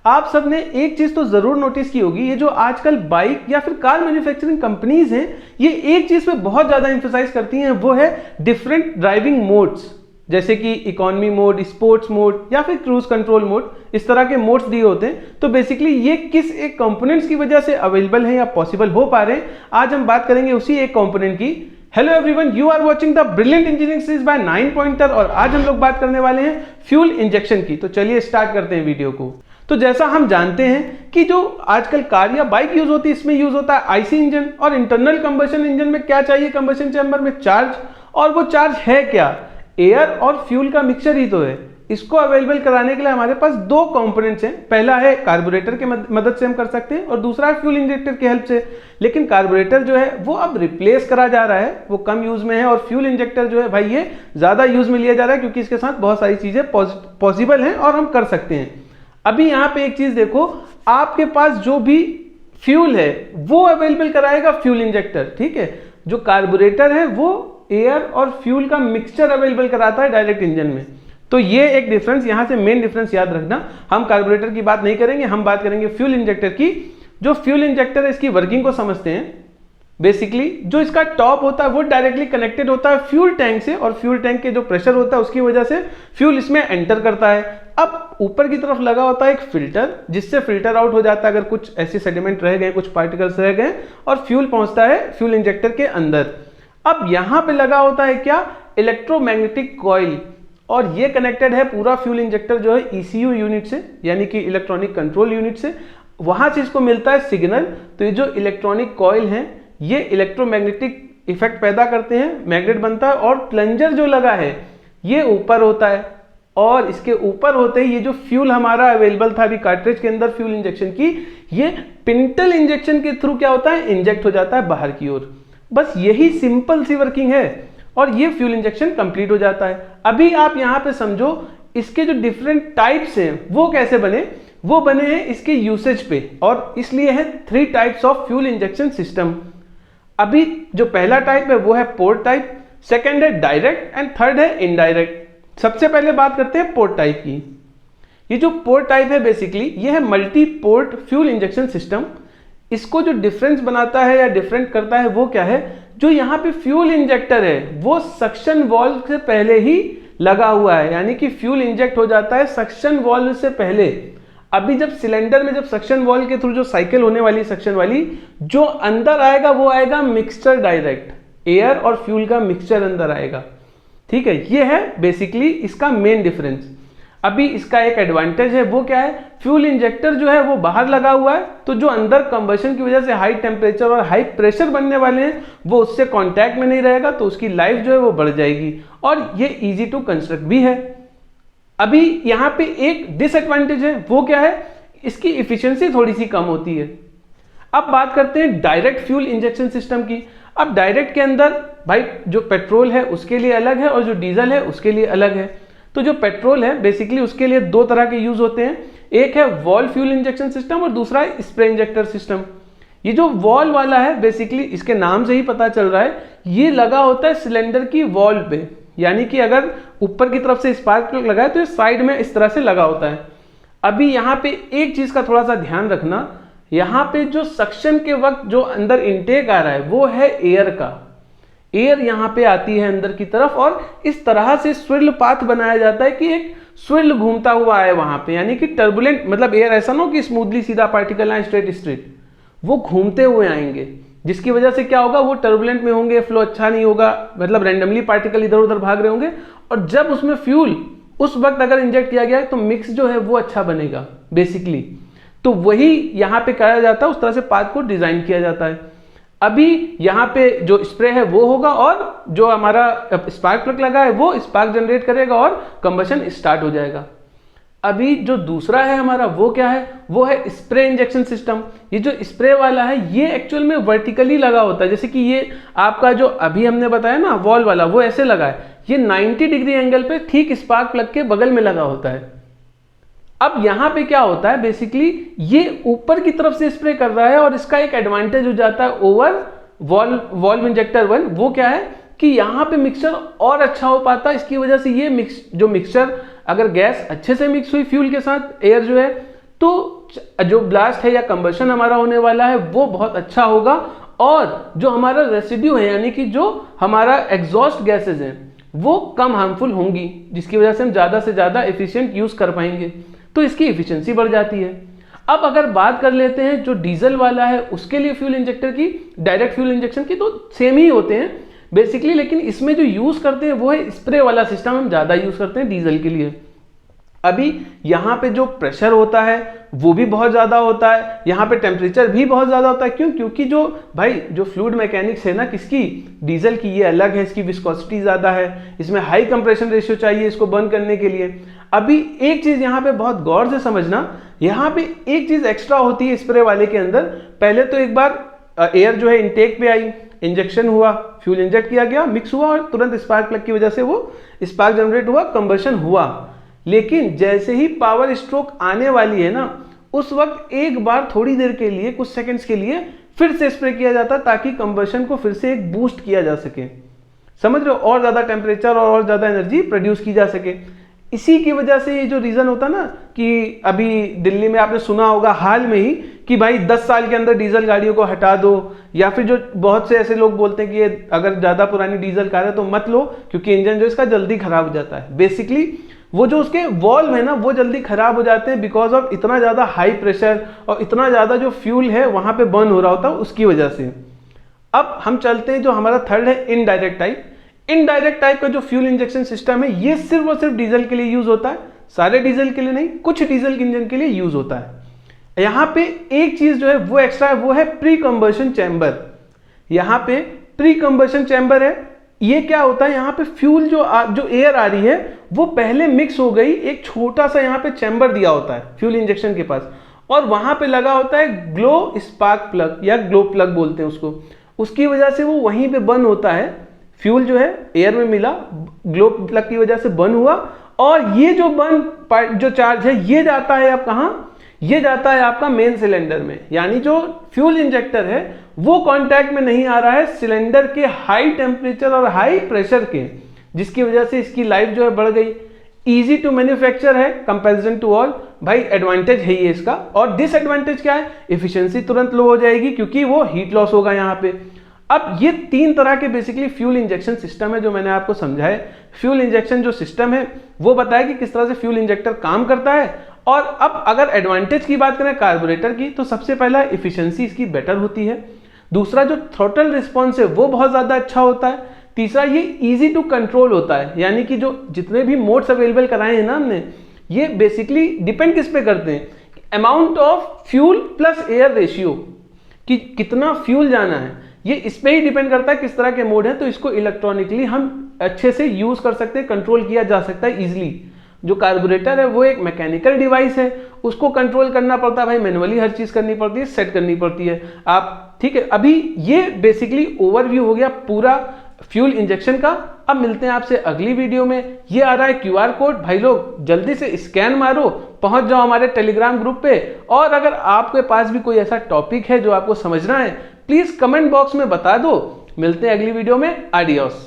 आप सबने एक चीज तो जरूर नोटिस की होगी, ये जो आजकल बाइक या फिर कार मैन्युफैक्चरिंग कंपनीज हैं, ये एक चीज पे बहुत ज्यादा एम्फेसाइज करती हैं, वो है डिफरेंट ड्राइविंग मोड्स, जैसे कि इकोनॉमी मोड, स्पोर्ट्स मोड या फिर क्रूज कंट्रोल मोड, इस तरह के मोड्स दिए होते हैं। तो बेसिकली ये किस एक कंपोनेंट्स की वजह से अवेलेबल है या पॉसिबल हो पा रहे हैं, आज हम बात करेंगे उसी एक कंपोनेंट की। Hello everyone, you are watching the brilliant engineering series by 9 pointer और आज हम लोग बात करने वाले हैं फ्यूल इंजेक्शन की। तो चलिए स्टार्ट करते हैं वीडियो को। तो जैसा हम जानते हैं कि जो आजकल कार या बाइक यूज होती है, इसमें यूज होता है आईसी इंजन, और इंटरनल कंबशन इंजन में क्या चाहिए कंबशन चैम्बर में? चार्ज। और वो चार्ज है क्या? एयर और फ्यूल का मिक्सचर ही तो है। इसको अवेलेबल कराने के लिए हमारे पास दो कंपोनेंट्स हैं, पहला है कार्बोरेटर के मदद से हम कर सकते हैं और दूसरा है फ्यूल इंजेक्टर की हेल्प से। लेकिन कार्बोरेटर जो है वो अब रिप्लेस करा जा रहा है, वो कम यूज में है, और फ्यूल इंजेक्टर जो है भाई ये ज्यादा यूज में लिया जा रहा है, क्योंकि इसके साथ बहुत सारी चीजें पॉसिबल हैं और हम कर सकते हैं। अभी यहाँ पे एक चीज देखो, आपके पास जो भी फ्यूल है वो अवेलेबल कराएगा फ्यूल इंजेक्टर, ठीक है। जो कार्बोरेटर है वो एयर और फ्यूल का मिक्सचर अवेलेबल कराता है डायरेक्ट इंजन में। तो ये एक डिफरेंस, यहां से मेन डिफरेंस याद रखना। हम कार्बोरेटर की बात नहीं करेंगे, हम बात करेंगे फ्यूल इंजेक्टर की। जो फ्यूल इंजेक्टर है इसकी वर्किंग को समझते हैं। बेसिकली जो इसका टॉप होता है वो डायरेक्टली कनेक्टेड होता है फ्यूल टैंक से, और फ्यूल टैंक के जो प्रेशर होता है उसकी वजह से फ्यूल इसमें एंटर करता है। अब ऊपर की तरफ लगा होता है एक फिल्टर, जिससे फिल्टर आउट हो जाता है अगर कुछ ऐसे सेडिमेंट रह गए, कुछ पार्टिकल्स रह गए, और फ्यूल पहुंचता है फ्यूल इंजेक्टर के अंदर। अब यहां पे लगा होता है क्या? इलेक्ट्रोमैग्नेटिक कॉइल, और ये कनेक्टेड है पूरा फ्यूल इंजेक्टर जो है ईसीयू यूनिट से, यानी कि इलेक्ट्रॉनिक कंट्रोल यूनिट से। वहां से इसको मिलता है सिग्नल। तो ये जो इलेक्ट्रॉनिक कॉइल हैं ये इलेक्ट्रोमैग्नेटिक इफेक्ट पैदा करते हैं, मैग्नेट बनता है, और प्लंजर जो लगा है ये ऊपर होता है, और इसके ऊपर होते ही ये जो फ्यूल हमारा अवेलेबल था अभी कार्ट्रिज के अंदर फ्यूल इंजेक्शन की, ये पिंटल इंजेक्शन के थ्रू क्या होता है? इंजेक्ट हो जाता है बाहर की ओर। बस यही सिंपल सी वर्किंग है और ये फ्यूल इंजेक्शन कंप्लीट हो जाता है। अभी आप यहां पे समझो इसके जो डिफरेंट टाइप्स हैं वो कैसे बने। वो बने हैं इसके यूसेज पे, और इसलिए है 3 types of fuel injection system. अभी जो पहला टाइप है वो है पोर्ट टाइप, सेकंड है डायरेक्ट, एंड थर्ड है इनडायरेक्ट। सबसे पहले बात करते हैं पोर्ट टाइप की। ये जो पोर्ट टाइप है बेसिकली ये है multi port fuel injection system. इसको जो डिफरेंस बनाता है या डिफरेंट करता है वो क्या है? जो यहाँ पे फ्यूल इंजेक्टर है वो सक्शन वॉल्व से पहले ही लगा हुआ है, यानी कि फ्यूल इंजेक्ट हो जाता है सक्शन वॉल्व से पहले। अभी जब सिलेंडर में जब सक्शन वॉल्व के थ्रू जो साइकिल होने वाली सक्शन वाली, जो अंदर आएगा वो आएगा मिक्सचर डायरेक्ट, एयर और फ्यूल का मिक्सचर अंदर आएगा, ठीक है। ये है बेसिकली इसका मेन डिफरेंस। अभी इसका एक एडवांटेज है, वो क्या है? फ्यूल इंजेक्टर जो है वो बाहर लगा हुआ है, तो जो अंदर कंबशन की वजह से हाई टेम्परेचर और हाई प्रेशर बनने वाले हैं वो उससे कांटेक्ट में नहीं रहेगा, तो उसकी लाइफ जो है वो बढ़ जाएगी, और ये इजी टू कंस्ट्रक्ट भी है। अभी यहाँ पे एक डिसएडवांटेज है, वो क्या है? इसकी इफिशियंसी थोड़ी सी कम होती है। अब बात करते हैं डायरेक्ट फ्यूल इंजेक्शन सिस्टम की। अब डायरेक्ट के अंदर भाई जो पेट्रोल है उसके लिए अलग है और जो डीजल है उसके लिए अलग है। तो जो पेट्रोल है बेसिकली उसके लिए 2 तरह के यूज होते हैं, एक है वॉल फ्यूल इंजेक्शन सिस्टम और दूसरा है स्प्रे इंजेक्टर सिस्टम। ये जो वॉल वाला है बेसिकली इसके नाम से ही पता चल रहा है, ये लगा होता है सिलेंडर की वॉल पे, यानी कि अगर ऊपर की तरफ से स्पार्क प्लग लगा है तो ये साइड में इस तरह से लगा होता है। अभी यहाँ पे एक चीज का थोड़ा सा ध्यान रखना, यहाँ पे जो सक्शन के वक्त जो अंदर इनटेक आ रहा है वो है एयर का। एयर यहाँ पे आती है अंदर की तरफ, और इस तरह से स्विर्ल पाथ बनाया जाता है कि एक स्विर्ल घूमता हुआ है वहां पे, यानी कि टर्बुलेंट, मतलब एयर ऐसा ना हो कि स्मूथली सीधा पार्टिकल आए स्ट्रेट स्ट्रेट, वो घूमते हुए आएंगे, जिसकी वजह से क्या होगा? वो टर्बुलेंट में होंगे, फ्लो अच्छा नहीं होगा, मतलब रैंडमली पार्टिकल इधर उधर भाग रहे होंगे, और जब उसमें फ्यूल उस वक्त अगर इंजेक्ट किया गया है तो मिक्स जो है वो अच्छा बनेगा बेसिकली। तो वही यहाँ पे करा जाता है, उस तरह से पाथ को डिजाइन किया जाता है। अभी यहाँ पे जो स्प्रे है वो होगा, और जो हमारा स्पार्क प्लग लगा है वो स्पार्क जनरेट करेगा और कंबशन स्टार्ट हो जाएगा। अभी जो दूसरा है हमारा वो क्या है? वो है स्प्रे इंजेक्शन सिस्टम। ये जो स्प्रे वाला है ये एक्चुअल में वर्टिकली लगा होता है, जैसे कि ये आपका जो अभी हमने बताया ना वॉल वाला, वो ऐसे लगा है, ये 90 डिग्री एंगल पे ठीक स्पार्क प्लग के बगल में लगा होता है। अब यहां पे क्या होता है? बेसिकली ये ऊपर की तरफ से स्प्रे कर रहा है, और इसका एक एडवांटेज हो जाता है ओवर वॉल्व इंजेक्टर 1। वो क्या है कि यहाँ पे मिक्सचर और अच्छा हो पाता है। इसकी वजह से ये मिक्सचर अगर गैस अच्छे से मिक्स हुई फ्यूल के साथ, एयर जो है, तो जो ब्लास्ट है या कंबशन हमारा होने वाला है वो बहुत अच्छा होगा, और जो हमारा रेसिड्यू है यानी कि जो हमारा एग्जॉस्ट गैसेज हैं वो कम हार्मफुल होंगी, जिसकी वजह से हम ज़्यादा से ज़्यादा एफिशिएंट यूज़ कर पाएंगे, तो इसकी एफिशिएंसी बढ़ जाती है। अब अगर बात कर लेते हैं जो डीजल वाला है उसके लिए फ्यूल इंजेक्टर की, डायरेक्ट फ्यूल इंजेक्शन की तो सेम ही होते हैं बेसिकली, लेकिन इसमें जो यूज़ करते हैं वो है स्प्रे वाला सिस्टम, हम ज़्यादा यूज़ करते हैं डीजल के लिए। अभी यहाँ पे जो प्रेशर होता है वो भी बहुत ज़्यादा होता है, यहाँ पे टेम्परेचर भी बहुत ज़्यादा होता है। क्यों? क्योंकि जो भाई जो फ्लूइड मैकेनिक्स है ना किसकी, डीजल की, ये अलग है, इसकी विस्कोसिटी ज़्यादा है, इसमें हाई कंप्रेशन रेशियो चाहिए इसको बर्न करने के लिए। अभी एक चीज़ यहाँ पे बहुत गौर से समझना, यहाँ पे एक चीज़ एक्स्ट्रा होती है स्प्रे वाले के अंदर। पहले तो एक बार एयर जो है इनटेक पे आई, इंजेक्शन हुआ, फ्यूल इंजेक्ट किया गया, मिक्स हुआ और तुरंत स्पार्क प्लग की वजह से वो स्पार्क जनरेट हुआ, कंबशन हुआ। लेकिन जैसे ही पावर स्ट्रोक आने वाली है ना, उस वक्त एक बार थोड़ी देर के लिए, कुछ सेकंड्स के लिए फिर से स्प्रे किया जाता है ताकि कंबशन को फिर से एक बूस्ट किया जा सके। समझ रहे हो? और ज़्यादा टेम्परेचर और ज़्यादा एनर्जी प्रोड्यूस की जा सके। इसी की वजह से ये जो रीज़न होता ना कि अभी दिल्ली में आपने सुना होगा हाल में ही कि भाई 10 साल के अंदर डीजल गाड़ियों को हटा दो, या फिर जो बहुत से ऐसे लोग बोलते हैं कि ये अगर ज़्यादा पुरानी डीजल कार है तो मत लो क्योंकि इंजन जो इसका जल्दी खराब हो जाता है। बेसिकली वो जो उसके वॉल्व है ना वो जल्दी खराब हो जाते हैं बिकॉज ऑफ इतना ज़्यादा हाई प्रेशर और इतना ज़्यादा जो फ्यूल है वहाँ पे बर्न हो रहा होता है उसकी वजह से। अब हम चलते हैं जो हमारा थर्ड है इनडायरेक्ट टाइप। इनडायरेक्ट टाइप का जो फ्यूल इंजेक्शन सिस्टम है ये सिर्फ और सिर्फ डीजल के लिए यूज होता है, सारे डीजल के लिए नहीं, कुछ डीजल इंजन के लिए यूज होता है। यहाँ पे एक चीज जो है वो एक्स्ट्रा है, वो है प्री कंबशन चैम्बर। यहाँ पे प्री कंबशन चैम्बर है, ये क्या होता है, यहाँ पे फ्यूल जो एयर आ रही है वो पहले मिक्स हो गई, एक छोटा सा यहाँ पे चैम्बर दिया होता है फ्यूल इंजेक्शन के पास, और वहां पे लगा होता है ग्लो स्पार्क प्लग या ग्लो प्लग बोलते हैं उसको। उसकी वजह से वो वहीं पे बर्न होता है, फ्यूल जो है एयर में मिला, ग्लो प्लग की वजह से बर्न हुआ, और ये जो बर्न जो चार्ज है ये जाता है आप कहाँ, ये जाता है आपका मेन सिलेंडर में। यानी जो फ्यूल इंजेक्टर है वो कांटेक्ट में नहीं आ रहा है सिलेंडर के हाई टेम्परेचर और हाई प्रेशर के, जिसकी वजह से इसकी लाइफ जो है बढ़ गई। इजी टू मैन्युफैक्चर है कंपैरिजन टू ऑल, भाई एडवांटेज है ये इसका। और डिसएडवांटेज क्या है, एफिशिएंसी तुरंत लो हो जाएगी क्योंकि वो हीट लॉस होगा यहाँ पे। अब ये 3 तरह के बेसिकली फ्यूल इंजेक्शन सिस्टम है जो मैंने आपको समझाया। फ्यूल इंजेक्शन जो सिस्टम है वो बताया कि किस तरह से फ्यूल इंजेक्टर काम करता है। और अब अगर एडवांटेज की बात करें कार्बोरेटर की, तो सबसे पहला एफिशिएंसी इसकी बेटर होती है, दूसरा जो थ्रॉटल रिस्पॉन्स है वो बहुत ज़्यादा अच्छा होता है, तीसरा ये इजी टू कंट्रोल होता है। यानी कि जो जितने भी मोड्स अवेलेबल कराए हैं ना हमने, ये बेसिकली डिपेंड किस पे करते हैं, amount of fuel plus air ratio, कि कितना फ्यूल जाना है, ये इस पे ही डिपेंड करता है किस तरह के मोड है। तो इसको इलेक्ट्रॉनिकली हम अच्छे से यूज कर सकते हैं, कंट्रोल किया जा सकता है इजिली। जो कार्बोरेटर है वो एक मैकेनिकल डिवाइस है, उसको कंट्रोल करना पड़ता है भाई, मैनुअली हर चीज करनी पड़ती है, सेट करनी पड़ती है आप, ठीक है। अभी ये बेसिकली ओवरव्यू हो गया पूरा फ्यूल इंजेक्शन का। अब मिलते हैं आपसे अगली वीडियो में। ये आ रहा है QR कोड, भाई लोग जल्दी से स्कैन मारो, पहुंच जाओ हमारे टेलीग्राम ग्रुप पे। और अगर आपके पास भी कोई ऐसा टॉपिक है जो आपको समझना है, प्लीज कमेंट बॉक्स में बता दो। मिलते हैं अगली वीडियो में, आडियोस।